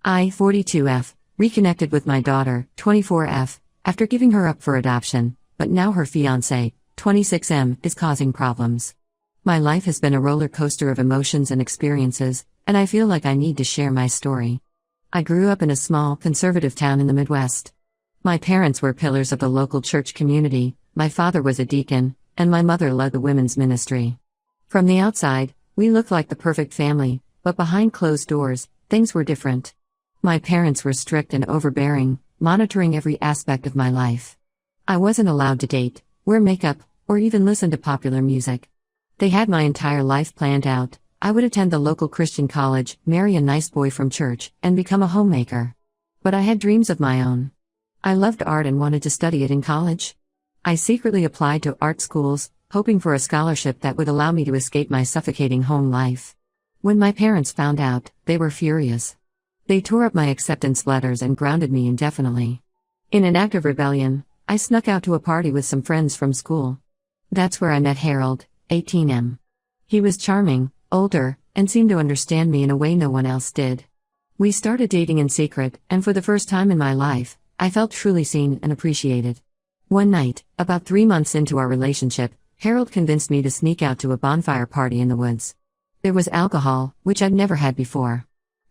I, 42F, reconnected with my daughter, 24F, after giving her up for adoption, but now her fiancé, 26M, is causing problems. My life has been a roller coaster of emotions and experiences, and I feel like I need to share my story. I grew up in a small, conservative town in the Midwest. My parents were pillars of the local church community, my father was a deacon, and my mother led the women's ministry. From the outside, we looked like the perfect family, but behind closed doors, things were different. My parents were strict and overbearing, monitoring every aspect of my life. I wasn't allowed to date, wear makeup, or even listen to popular music. They had my entire life planned out. I would attend the local Christian college, marry a nice boy from church, and become a homemaker. But I had dreams of my own. I loved art and wanted to study it in college. I secretly applied to art schools, hoping for a scholarship that would allow me to escape my suffocating home life. When my parents found out, they were furious. They tore up my acceptance letters and grounded me indefinitely. In an act of rebellion, I snuck out to a party with some friends from school. That's where I met Harold, 18M. He was charming, older, and seemed to understand me in a way no one else did. We started dating in secret, and for the first time in my life, I felt truly seen and appreciated. One night, about 3 months into our relationship, Harold convinced me to sneak out to a bonfire party in the woods. There was alcohol, which I'd never had before.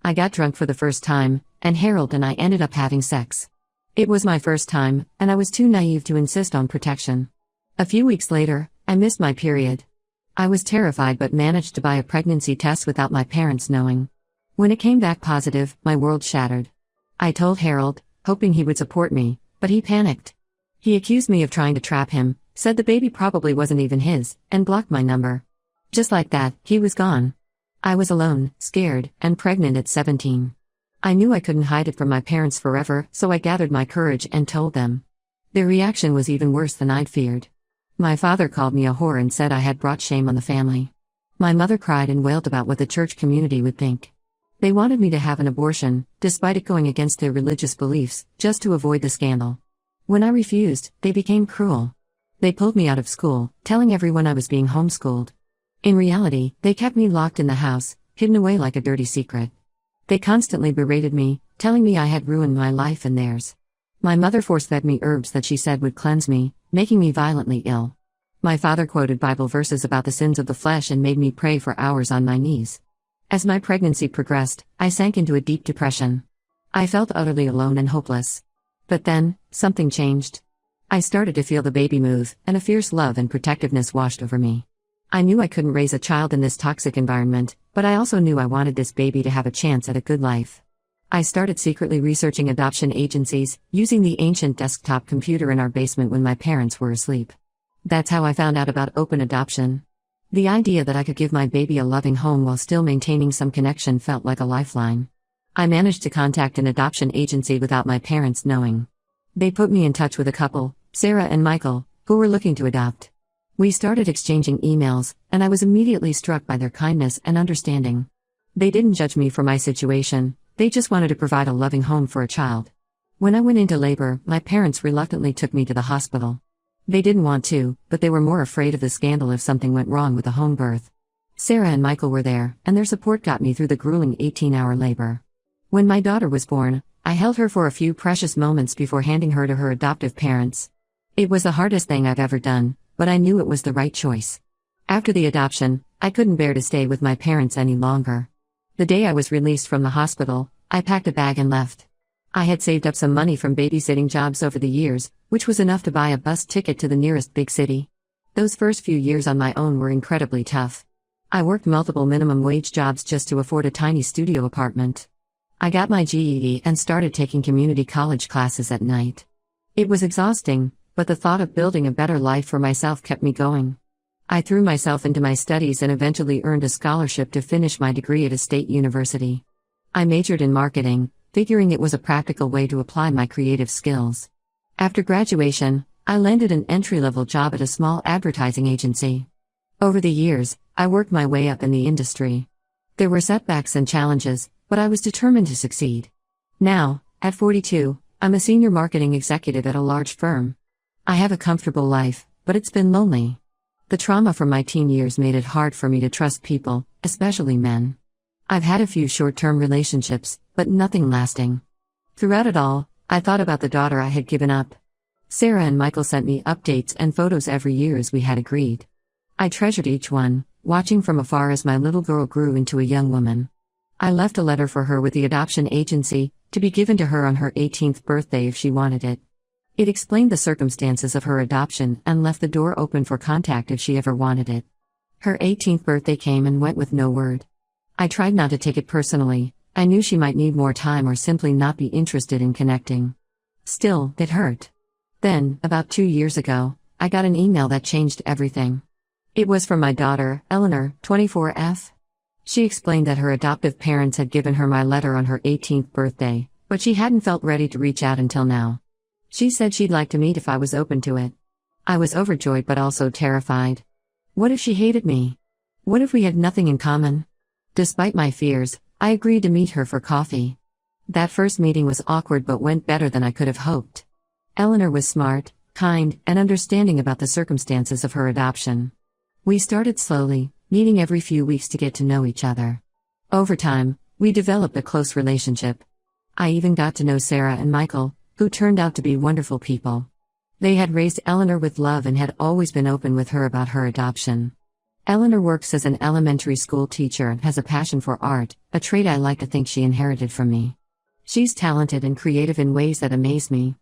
I got drunk for the first time, and Harold and I ended up having sex. It was my first time, and I was too naive to insist on protection. A few weeks later, I missed my period. I was terrified but managed to buy a pregnancy test without my parents knowing. When it came back positive, my world shattered. I told Harold, hoping he would support me, but he panicked. He accused me of trying to trap him, said the baby probably wasn't even his, and blocked my number. Just like that, he was gone. I was alone, scared, and pregnant at 17. I knew I couldn't hide it from my parents forever, so I gathered my courage and told them. Their reaction was even worse than I'd feared. My father called me a whore and said I had brought shame on the family. My mother cried and wailed about what the church community would think. They wanted me to have an abortion, despite it going against their religious beliefs, just to avoid the scandal. When I refused, they became cruel. They pulled me out of school, telling everyone I was being homeschooled. In reality, they kept me locked in the house, hidden away like a dirty secret. They constantly berated me, telling me I had ruined my life and theirs. My mother force-fed me herbs that she said would cleanse me, making me violently ill. My father quoted Bible verses about the sins of the flesh and made me pray for hours on my knees. As my pregnancy progressed, I sank into a deep depression. I felt utterly alone and hopeless. But then, something changed. I started to feel the baby move, and a fierce love and protectiveness washed over me. I knew I couldn't raise a child in this toxic environment, but I also knew I wanted this baby to have a chance at a good life. I started secretly researching adoption agencies, using the ancient desktop computer in our basement when my parents were asleep. That's how I found out about open adoption. The idea that I could give my baby a loving home while still maintaining some connection felt like a lifeline. I managed to contact an adoption agency without my parents knowing. They put me in touch with a couple, Sarah and Michael, who were looking to adopt. We started exchanging emails, and I was immediately struck by their kindness and understanding. They didn't judge me for my situation, they just wanted to provide a loving home for a child. When I went into labor, my parents reluctantly took me to the hospital. They didn't want to, but they were more afraid of the scandal if something went wrong with the home birth. Sarah and Michael were there, and their support got me through the grueling 18-hour labor. When my daughter was born, I held her for a few precious moments before handing her to her adoptive parents. It was the hardest thing I've ever done, but I knew it was the right choice. After the adoption, I couldn't bear to stay with my parents any longer. The day I was released from the hospital, I packed a bag and left. I had saved up some money from babysitting jobs over the years, which was enough to buy a bus ticket to the nearest big city. Those first few years on my own were incredibly tough. I worked multiple minimum wage jobs just to afford a tiny studio apartment. I got my GED and started taking community college classes at night. It was exhausting, but the thought of building a better life for myself kept me going. I threw myself into my studies and eventually earned a scholarship to finish my degree at a state university. I majored in marketing, figuring it was a practical way to apply my creative skills. After graduation, I landed an entry-level job at a small advertising agency. Over the years, I worked my way up in the industry. There were setbacks and challenges, but I was determined to succeed. Now, at 42, I'm a senior marketing executive at a large firm. I have a comfortable life, but it's been lonely. The trauma from my teen years made it hard for me to trust people, especially men. I've had a few short-term relationships, but nothing lasting. Throughout it all, I thought about the daughter I had given up. Sarah and Michael sent me updates and photos every year as we had agreed. I treasured each one, watching from afar as my little girl grew into a young woman. I left a letter for her with the adoption agency, to be given to her on her 18th birthday if she wanted it. It explained the circumstances of her adoption and left the door open for contact if she ever wanted it. Her 18th birthday came and went with no word. I tried not to take it personally. I knew she might need more time or simply not be interested in connecting. Still, it hurt. Then, about 2 years ago, I got an email that changed everything. It was from my daughter, Eleanor, 24F. She explained that her adoptive parents had given her my letter on her 18th birthday, but she hadn't felt ready to reach out until now. She said she'd like to meet if I was open to it. I was overjoyed but also terrified. What if she hated me? What if we had nothing in common? Despite my fears, I agreed to meet her for coffee. That first meeting was awkward but went better than I could have hoped. Eleanor was smart, kind, and understanding about the circumstances of her adoption. We started slowly, meeting every few weeks to get to know each other. Over time, we developed a close relationship. I even got to know Sarah and Michael, who turned out to be wonderful people. They had raised Eleanor with love and had always been open with her about her adoption. Eleanor works as an elementary school teacher and has a passion for art, a trait I like to think she inherited from me. She's talented and creative in ways that amaze me.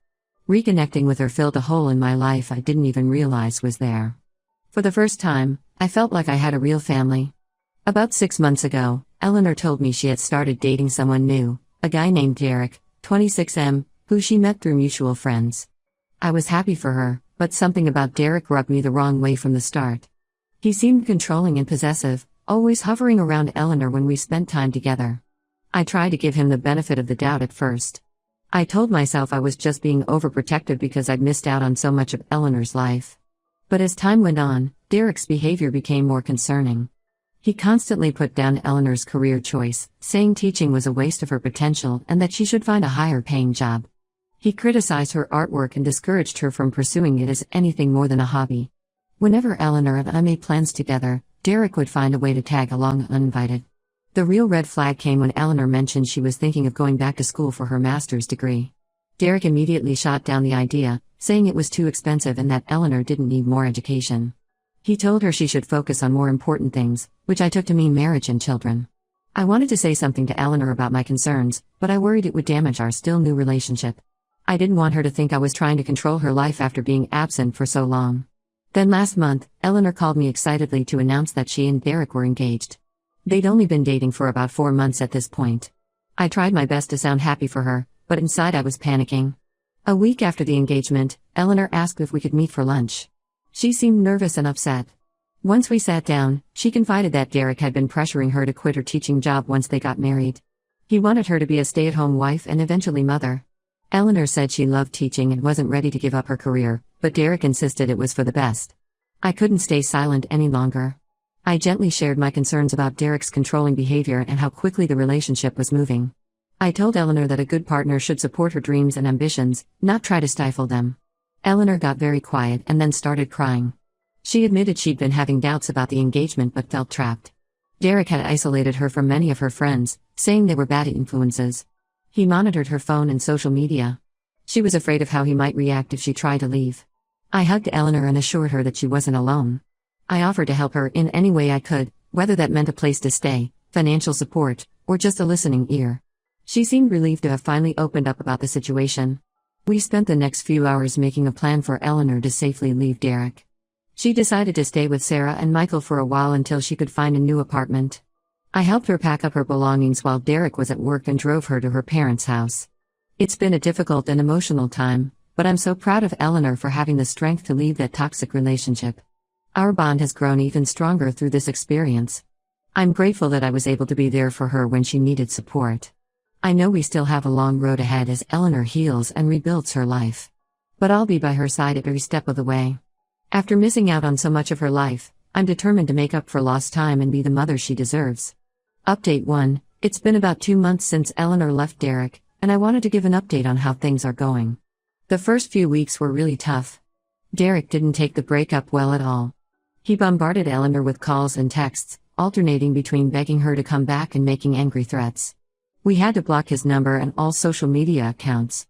Reconnecting with her filled a hole in my life I didn't even realize was there. For the first time, I felt like I had a real family. About 6 months ago, Eleanor told me she had started dating someone new, a guy named Derek, 26M, who she met through mutual friends. I was happy for her, but something about Derek rubbed me the wrong way from the start. He seemed controlling and possessive, always hovering around Eleanor when we spent time together. I tried to give him the benefit of the doubt at first. I told myself I was just being overprotective because I'd missed out on so much of Eleanor's life. But as time went on, Derek's behavior became more concerning. He constantly put down Eleanor's career choice, saying teaching was a waste of her potential and that she should find a higher-paying job. He criticized her artwork and discouraged her from pursuing it as anything more than a hobby. Whenever Eleanor and I made plans together, Derek would find a way to tag along uninvited. The real red flag came when Eleanor mentioned she was thinking of going back to school for her master's degree. Derek immediately shot down the idea, saying it was too expensive and that Eleanor didn't need more education. He told her she should focus on more important things, which I took to mean marriage and children. I wanted to say something to Eleanor about my concerns, but I worried it would damage our still new relationship. I didn't want her to think I was trying to control her life after being absent for so long. Then last month, Eleanor called me excitedly to announce that she and Derek were engaged. They'd only been dating for about 4 months at this point. I tried my best to sound happy for her, but inside I was panicking. A week after the engagement, Eleanor asked if we could meet for lunch. She seemed nervous and upset. Once we sat down, she confided that Derek had been pressuring her to quit her teaching job once they got married. He wanted her to be a stay-at-home wife and eventually mother. Eleanor said she loved teaching and wasn't ready to give up her career, but Derek insisted it was for the best. I couldn't stay silent any longer. I gently shared my concerns about Derek's controlling behavior and how quickly the relationship was moving. I told Eleanor that a good partner should support her dreams and ambitions, not try to stifle them. Eleanor got very quiet and then started crying. She admitted she'd been having doubts about the engagement but felt trapped. Derek had isolated her from many of her friends, saying they were bad influences. He monitored her phone and social media. She was afraid of how he might react if she tried to leave. I hugged Eleanor and assured her that she wasn't alone. I offered to help her in any way I could, whether that meant a place to stay, financial support, or just a listening ear. She seemed relieved to have finally opened up about the situation. We spent the next few hours making a plan for Eleanor to safely leave Derek. She decided to stay with Sarah and Michael for a while until she could find a new apartment. I helped her pack up her belongings while Derek was at work and drove her to her parents' house. It's been a difficult and emotional time, but I'm so proud of Eleanor for having the strength to leave that toxic relationship. Our bond has grown even stronger through this experience. I'm grateful that I was able to be there for her when she needed support. I know we still have a long road ahead as Eleanor heals and rebuilds her life. But I'll be by her side every step of the way. After missing out on so much of her life, I'm determined to make up for lost time and be the mother she deserves. Update 1. It's been about 2 months since Eleanor left Derek, and I wanted to give an update on how things are going. The first few weeks were really tough. Derek didn't take the breakup well at all. He bombarded Eleanor with calls and texts, alternating between begging her to come back and making angry threats. We had to block his number and all social media accounts.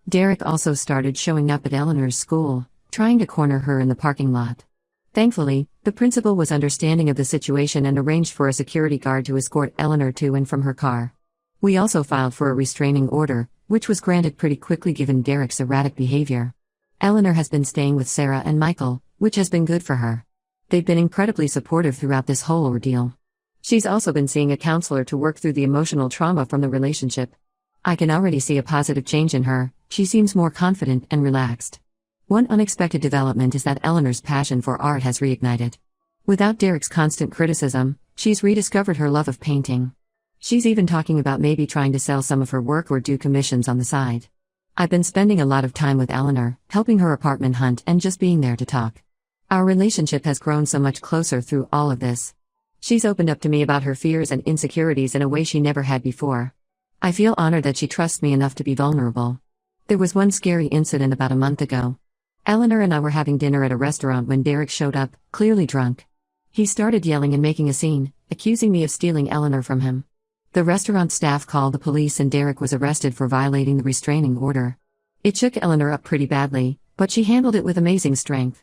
Derek also started showing up at Eleanor's school, trying to corner her in the parking lot. Thankfully, the principal was understanding of the situation and arranged for a security guard to escort Eleanor to and from her car. We also filed for a restraining order, which was granted pretty quickly given Derek's erratic behavior. Eleanor has been staying with Sarah and Michael, which has been good for her. They've been incredibly supportive throughout this whole ordeal. She's also been seeing a counselor to work through the emotional trauma from the relationship. I can already see a positive change in her. She seems more confident and relaxed. One unexpected development is that Eleanor's passion for art has reignited. Without Derek's constant criticism, she's rediscovered her love of painting. She's even talking about maybe trying to sell some of her work or do commissions on the side. I've been spending a lot of time with Eleanor, helping her apartment hunt and just being there to talk. Our relationship has grown so much closer through all of this. She's opened up to me about her fears and insecurities in a way she never had before. I feel honored that she trusts me enough to be vulnerable. There was one scary incident about a month ago. Eleanor and I were having dinner at a restaurant when Derek showed up, clearly drunk. He started yelling and making a scene, accusing me of stealing Eleanor from him. The restaurant staff called the police and Derek was arrested for violating the restraining order. It shook Eleanor up pretty badly, but she handled it with amazing strength.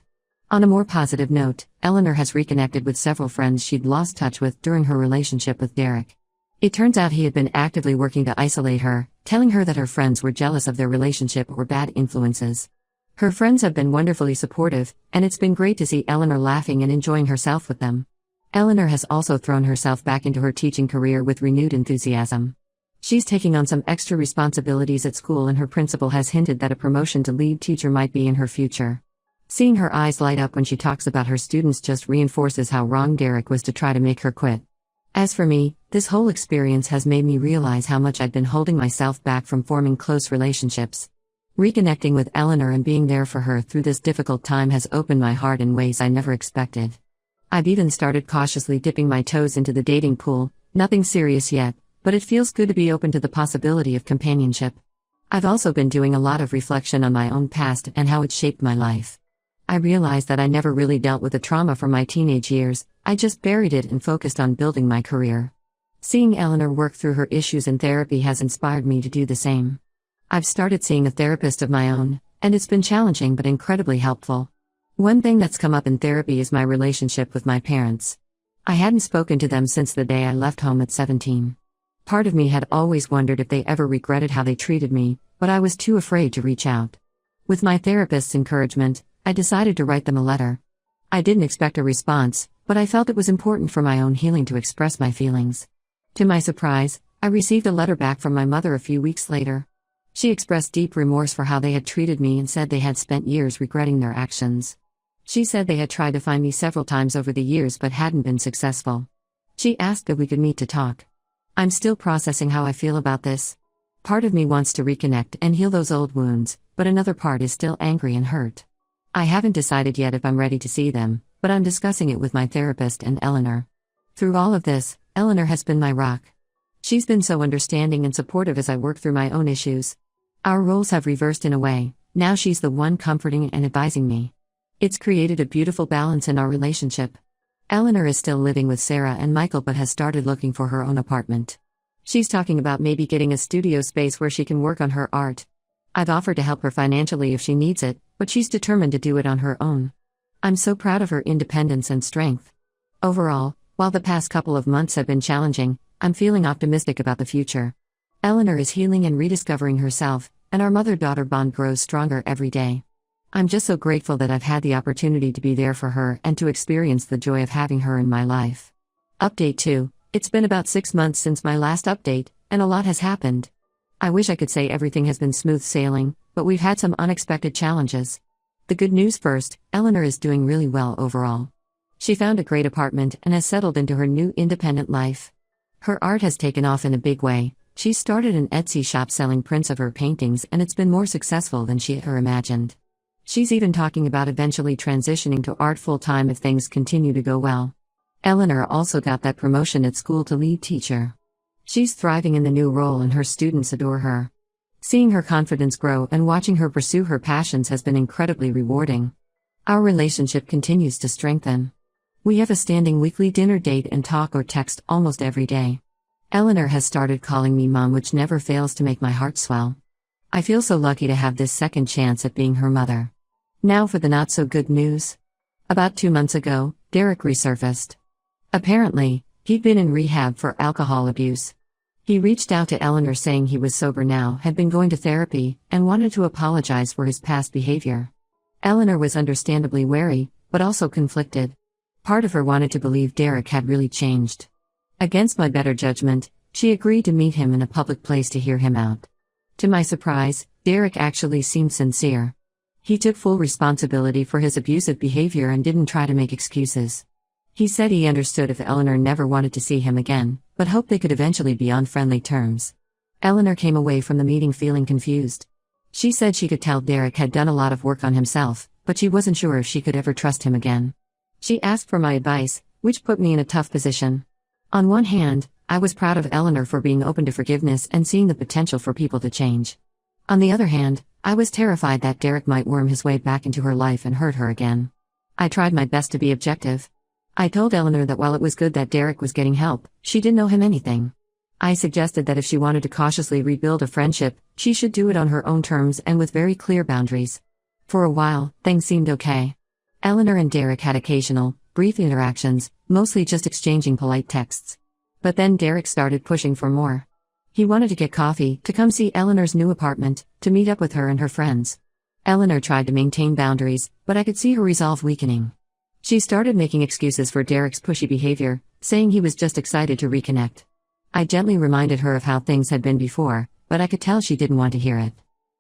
On a more positive note, Eleanor has reconnected with several friends she'd lost touch with during her relationship with Derek. It turns out he had been actively working to isolate her, telling her that her friends were jealous of their relationship or bad influences. Her friends have been wonderfully supportive, and it's been great to see Eleanor laughing and enjoying herself with them. Eleanor has also thrown herself back into her teaching career with renewed enthusiasm. She's taking on some extra responsibilities at school and her principal has hinted that a promotion to lead teacher might be in her future. Seeing her eyes light up when she talks about her students just reinforces how wrong Derek was to try to make her quit. As for me, this whole experience has made me realize how much I'd been holding myself back from forming close relationships. Reconnecting with Eleanor and being there for her through this difficult time has opened my heart in ways I never expected. I've even started cautiously dipping my toes into the dating pool, nothing serious yet, but it feels good to be open to the possibility of companionship. I've also been doing a lot of reflection on my own past and how it shaped my life. I realized that I never really dealt with the trauma from my teenage years, I just buried it and focused on building my career. Seeing Eleanor work through her issues in therapy has inspired me to do the same. I've started seeing a therapist of my own, and it's been challenging but incredibly helpful. One thing that's come up in therapy is my relationship with my parents. I hadn't spoken to them since the day I left home at 17. Part of me had always wondered if they ever regretted how they treated me, but I was too afraid to reach out. With my therapist's encouragement, I decided to write them a letter. I didn't expect a response, but I felt it was important for my own healing to express my feelings. To my surprise, I received a letter back from my mother a few weeks later. She expressed deep remorse for how they had treated me and said they had spent years regretting their actions. She said they had tried to find me several times over the years but hadn't been successful. She asked if we could meet to talk. I'm still processing how I feel about this. Part of me wants to reconnect and heal those old wounds, but another part is still angry and hurt. I haven't decided yet if I'm ready to see them, but I'm discussing it with my therapist and Eleanor. Through all of this, Eleanor has been my rock. She's been so understanding and supportive as I work through my own issues. Our roles have reversed in a way, now she's the one comforting and advising me. It's created a beautiful balance in our relationship. Eleanor is still living with Sarah and Michael but has started looking for her own apartment. She's talking about maybe getting a studio space where she can work on her art. I've offered to help her financially if she needs it, but she's determined to do it on her own. I'm so proud of her independence and strength. Overall, while the past couple of months have been challenging, I'm feeling optimistic about the future. Eleanor is healing and rediscovering herself, and our mother-daughter bond grows stronger every day. I'm just so grateful that I've had the opportunity to be there for her and to experience the joy of having her in my life. Update 2. It's been about 6 months since my last update, and a lot has happened. I wish I could say everything has been smooth sailing, but we've had some unexpected challenges. The good news first, Eleanor is doing really well overall. She found a great apartment and has settled into her new independent life. Her art has taken off in a big way. She's started an Etsy shop selling prints of her paintings and it's been more successful than she ever imagined. She's even talking about eventually transitioning to art full-time if things continue to go well. Eleanor also got that promotion at school to lead teacher. She's thriving in the new role and her students adore her. Seeing her confidence grow and watching her pursue her passions has been incredibly rewarding. Our relationship continues to strengthen. We have a standing weekly dinner date and talk or text almost every day. Eleanor has started calling me mom, which never fails to make my heart swell. I feel so lucky to have this second chance at being her mother. Now for the not-so-good news. About 2 months ago, Derek resurfaced. Apparently, he'd been in rehab for alcohol abuse. He reached out to Eleanor saying he was sober now, had been going to therapy, and wanted to apologize for his past behavior. Eleanor was understandably wary, but also conflicted. Part of her wanted to believe Derek had really changed. Against my better judgment, she agreed to meet him in a public place to hear him out. To my surprise, Derek actually seemed sincere. He took full responsibility for his abusive behavior and didn't try to make excuses. He said he understood if Eleanor never wanted to see him again, but hoped they could eventually be on friendly terms. Eleanor came away from the meeting feeling confused. She said she could tell Derek had done a lot of work on himself, but she wasn't sure if she could ever trust him again. She asked for my advice, which put me in a tough position. On one hand, I was proud of Eleanor for being open to forgiveness and seeing the potential for people to change. On the other hand, I was terrified that Derek might worm his way back into her life and hurt her again. I tried my best to be objective. I told Eleanor that while it was good that Derek was getting help, she didn't know him anything. I suggested that if she wanted to cautiously rebuild a friendship, she should do it on her own terms and with very clear boundaries. For a while, things seemed okay. Eleanor and Derek had occasional, brief interactions, mostly just exchanging polite texts. But then Derek started pushing for more. He wanted to get coffee, to come see Eleanor's new apartment, to meet up with her and her friends. Eleanor tried to maintain boundaries, but I could see her resolve weakening. She started making excuses for Derek's pushy behavior, saying he was just excited to reconnect. I gently reminded her of how things had been before, but I could tell she didn't want to hear it.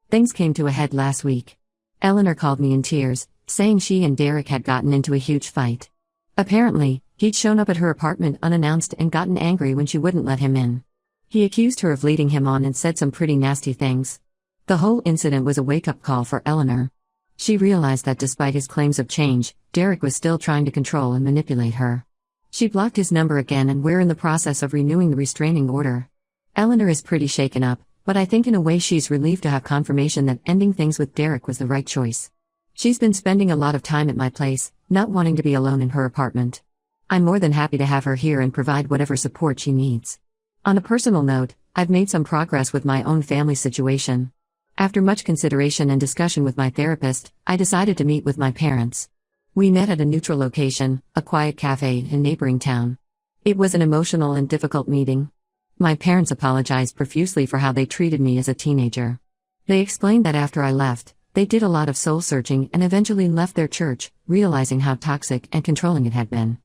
Things came to a head last week. Eleanor called me in tears, saying she and Derek had gotten into a huge fight. Apparently, he'd shown up at her apartment unannounced and gotten angry when she wouldn't let him in. He accused her of leading him on and said some pretty nasty things. The whole incident was a wake-up call for Eleanor. She realized that despite his claims of change, Derek was still trying to control and manipulate her. She blocked his number again, and we're in the process of renewing the restraining order. Eleanor is pretty shaken up, but I think in a way she's relieved to have confirmation that ending things with Derek was the right choice. She's been spending a lot of time at my place, not wanting to be alone in her apartment. I'm more than happy to have her here and provide whatever support she needs. On a personal note, I've made some progress with my own family situation. After much consideration and discussion with my therapist, I decided to meet with my parents. We met at a neutral location, a quiet cafe in a neighboring town. It was an emotional and difficult meeting. My parents apologized profusely for how they treated me as a teenager. They explained that after I left, they did a lot of soul-searching and eventually left their church, realizing how toxic and controlling it had been.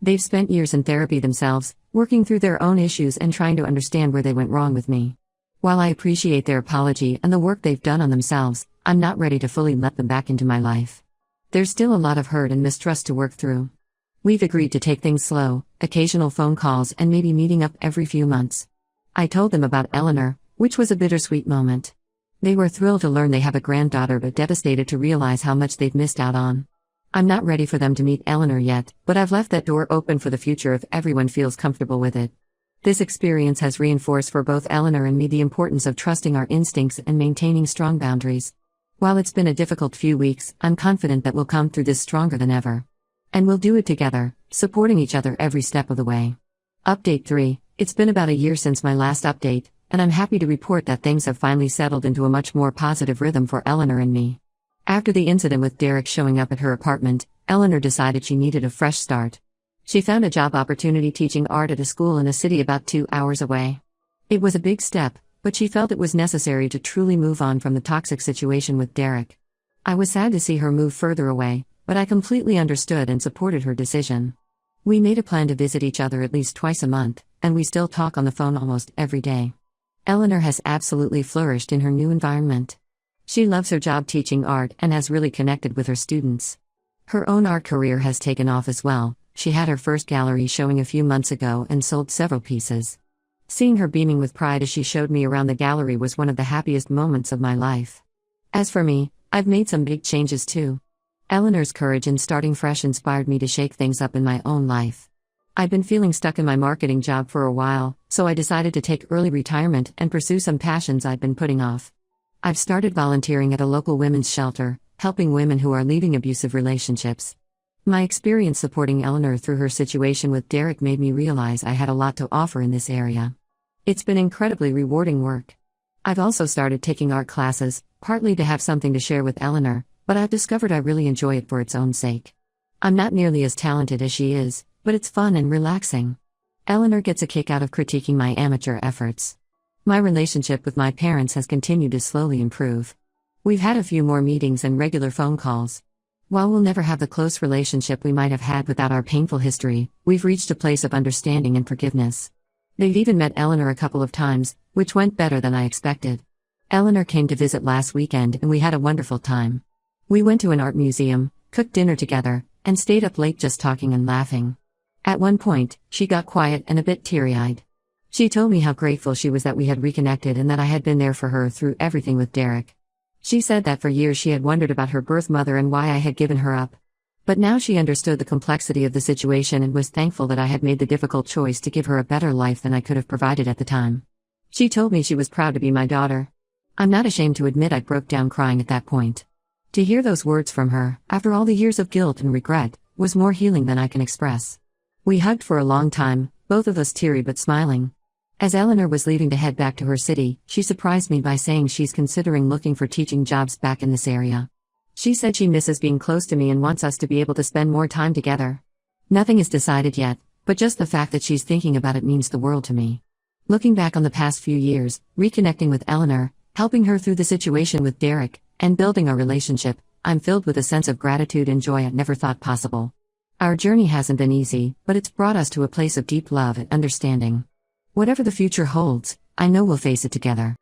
They've spent years in therapy themselves, working through their own issues and trying to understand where they went wrong with me. While I appreciate their apology and the work they've done on themselves, I'm not ready to fully let them back into my life. There's still a lot of hurt and mistrust to work through. We've agreed to take things slow, occasional phone calls and maybe meeting up every few months. I told them about Eleanor, which was a bittersweet moment. They were thrilled to learn they have a granddaughter but devastated to realize how much they've missed out on. I'm not ready for them to meet Eleanor yet, but I've left that door open for the future if everyone feels comfortable with it. This experience has reinforced for both Eleanor and me the importance of trusting our instincts and maintaining strong boundaries. While it's been a difficult few weeks, I'm confident that we'll come through this stronger than ever. And we'll do it together, supporting each other every step of the way. Update 3. It's been about a year since my last update, and I'm happy to report that things have finally settled into a much more positive rhythm for Eleanor and me. After the incident with Derek showing up at her apartment, Eleanor decided she needed a fresh start. She found a job opportunity teaching art at a school in a city about 2 hours away. It was a big step, but she felt it was necessary to truly move on from the toxic situation with Derek. I was sad to see her move further away, but I completely understood and supported her decision. We made a plan to visit each other at least twice a month, and we still talk on the phone almost every day. Eleanor has absolutely flourished in her new environment. She loves her job teaching art and has really connected with her students. Her own art career has taken off as well. She had her first gallery showing a few months ago and sold several pieces. Seeing her beaming with pride as she showed me around the gallery was one of the happiest moments of my life. As for me, I've made some big changes too. Eleanor's courage in starting fresh inspired me to shake things up in my own life. I've been feeling stuck in my marketing job for a while, so I decided to take early retirement and pursue some passions I'd been putting off. I've started volunteering at a local women's shelter, helping women who are leaving abusive relationships. My experience supporting Eleanor through her situation with Derek made me realize I had a lot to offer in this area. It's been incredibly rewarding work. I've also started taking art classes, partly to have something to share with Eleanor, but I've discovered I really enjoy it for its own sake. I'm not nearly as talented as she is, but it's fun and relaxing. Eleanor gets a kick out of critiquing my amateur efforts. My relationship with my parents has continued to slowly improve. We've had a few more meetings and regular phone calls. While we'll never have the close relationship we might have had without our painful history, we've reached a place of understanding and forgiveness. They've even met Eleanor a couple of times, which went better than I expected. Eleanor came to visit last weekend and we had a wonderful time. We went to an art museum, cooked dinner together, and stayed up late just talking and laughing. At one point, she got quiet and a bit teary-eyed. She told me how grateful she was that we had reconnected and that I had been there for her through everything with Derek. She said that for years she had wondered about her birth mother and why I had given her up. But now she understood the complexity of the situation and was thankful that I had made the difficult choice to give her a better life than I could have provided at the time. She told me she was proud to be my daughter. I'm not ashamed to admit I broke down crying at that point. To hear those words from her, after all the years of guilt and regret, was more healing than I can express. We hugged for a long time, both of us teary but smiling. As Eleanor was leaving to head back to her city, she surprised me by saying she's considering looking for teaching jobs back in this area. She said she misses being close to me and wants us to be able to spend more time together. Nothing is decided yet, but just the fact that she's thinking about it means the world to me. Looking back on the past few years, reconnecting with Eleanor, helping her through the situation with Derek, and building our relationship, I'm filled with a sense of gratitude and joy I never thought possible. Our journey hasn't been easy, but it's brought us to a place of deep love and understanding. Whatever the future holds, I know we'll face it together.